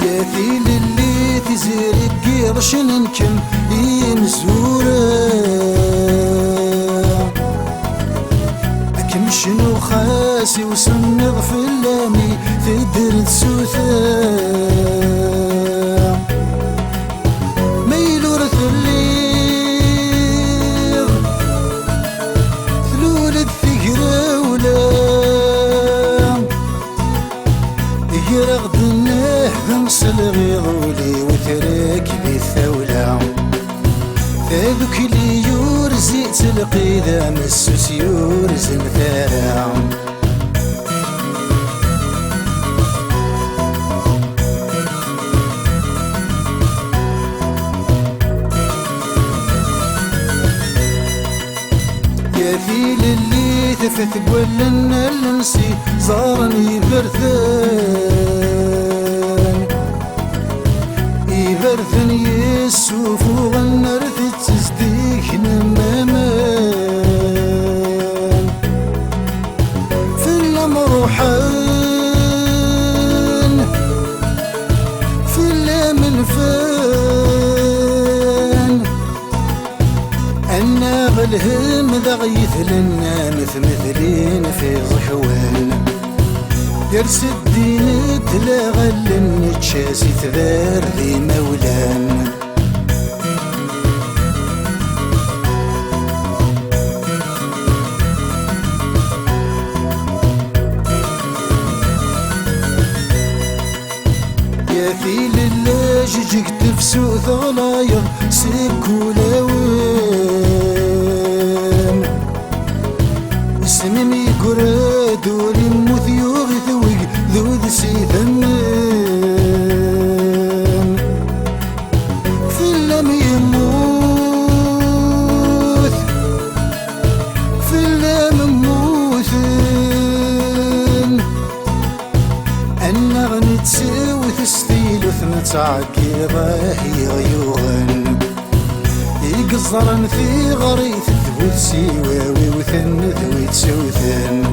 يا ثيل اللي تزيرك قرش ننكم ينزورا أكم شنو خاسي وسنغ في اللامي تدر تسوثا ميلور ثليغ ثلول الثقرة ولا يرغد النهب صلغي غولي وترك بالثولة ذاك اللي يورزي تلقي ذا مسوس يورز مثارا يا ثيل اللي ثفت بولن النسي زارني برثن يسوف وغنرث تزديك نمامان في المروحان في اللامنفان أنا غلهم ذغيث لنا مثلين في ضحوان يرس الدين تلاغل النتشاسي تبار ذي مولان يا ثيل اللاججك تفسو ثغلايض سيكولاوين اسمي قراد ولمو ثيوغ ثوق ذو ذسي ثمان في اللم يموت في اللم موثن أنا غني تساوي تستيل وثنا تعقيضه يغيوغن يقصرن في غريث ثبوت سيواوي وثن ذوي تسوثن